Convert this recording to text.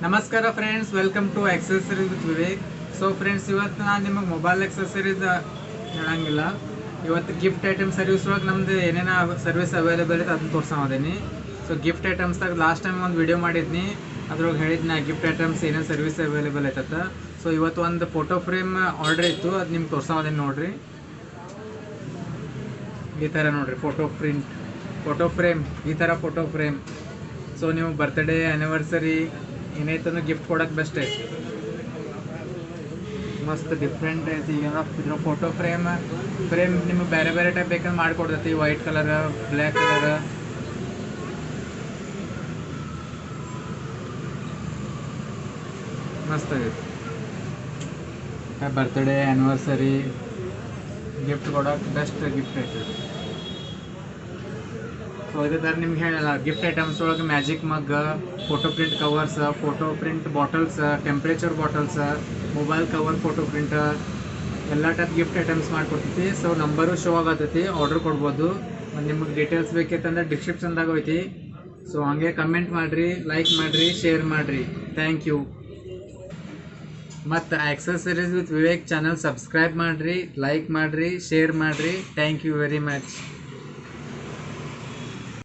ನಮಸ್ಕಾರ friends, welcome to accessories with Vivek. So friends, ಇವತ್ತು ನಾನು ನಿಮಗೆ ಮೊಬೈಲ್ ಆಕ್ಸೆಸರೀಸ್ ಹೇಳಂಗಿಲ್ಲ. ಇವತ್ತು ಗಿಫ್ಟ್ ಐಟಮ್ ಸರ್ವಿಸ್ ಒಳಗೆ ನಮ್ದು ಏನೇನು ಸರ್ವಿಸ್ ಅವೈಲೇಬಲ್ ಇದೆ ಅದನ್ನ ತೋರ್ಸೋದೀನಿ. ಸೊ ಗಿಫ್ಟ್ ಐಟಮ್ಸ್ದಾಗ ಲಾಸ್ಟ್ ಟೈಮ್ ಒಂದು ವಿಡಿಯೋ ಮಾಡಿದ್ನಿ, ಅದ್ರೊಳಗೆ ಹೇಳಿದ್ನ ಗಿಫ್ಟ್ ಐಟಮ್ಸ್ ಏನೇನು ಸರ್ವಿಸ್ ಅವೈಲೇಬಲ್ ಐತತ್ತ. ಸೊ ಇವತ್ತು ಒಂದು ಫೋಟೋ ಫ್ರೇಮ್ ಆರ್ಡರ್ ಇತ್ತು, ಅದು ನಿಮ್ಗೆ ತೋರ್ಸೋದೀನಿ ನೋಡ್ರಿ. ಈ ಥರ ನೋಡ್ರಿ ಫೋಟೋ ಫ್ರೇಮ್ ಈ ಥರ ಫೋಟೋ ಫ್ರೇಮ್. ಸೊ ನೀವು ಬರ್ತ್ಡೇ ಆ್ಯನಿವರ್ಸರಿ ಏನೈತಂದ್ರೆ ಗಿಫ್ಟ್ ಕೊಡೋಕೆ ಬೆಸ್ಟ್ ಐತಿ. ಮಸ್ತ್ ಡಿಫ್ರೆಂಟ್ ಐತಿ. ಈಗ ಇದ್ರ ಫೋಟೋ ಫ್ರೇಮ್ ನಿಮಗೆ ಬೇರೆ ಬೇರೆ ಟೈಪ್ ಬೇಕಂದ್ರೆ ಮಾಡಿಕೊಡ್ತೈತಿ. ವೈಟ್ ಕಲರ್, ಬ್ಲ್ಯಾಕ್ ಕಲರ್, ಮಸ್ತ್ ಆಗೈತಿ. ಬರ್ತ್ಡೇ ಆ್ಯನಿವರ್ಸರಿ ಗಿಫ್ಟ್ ಕೊಡೋಕೆ ಬೆಸ್ಟ್ ಗಿಫ್ಟ್ ಐತಿ. ಸೊ ಇದೇ ಥರ ನಿಮ್ಗೆ ಹೇಳಲ್ಲ, ಗಿಫ್ಟ್ ಐಟಮ್ಸ್ ಒಳಗೆ magic mug, photo print covers, photo print bottles, temperature bottles, mobile cover, photo print ಎಲ್ಲ ಟೈಪ್ ಗಿಫ್ಟ್ ಐಟಮ್ಸ್ ಮಾಡಿಕೊಡ್ತೈತಿ. ಸೊ ನಂಬರು ಶೋ ಆಗತ್ತೈತಿ, ಆರ್ಡರ್ ಕೊಡ್ಬೋದು. ನಿಮಗೆ ಡೀಟೇಲ್ಸ್ ಬೇಕೈತಂದ್ರೆ ಡಿಸ್ಕ್ರಿಪ್ಷನ್ದಾಗ ಐತಿ. ಸೊ ಹಂಗೆ ಕಮೆಂಟ್ ಮಾಡಿರಿ, ಲೈಕ್ ಮಾಡಿರಿ, ಶೇರ್ ಮಾಡಿರಿ. Thank you. ಮತ್ತು accessories with Vivek channel subscribe ಮಾಡಿರಿ, ಲೈಕ್ ಮಾಡಿರಿ, ಶೇರ್ ಮಾಡಿರಿ. Thank you very much.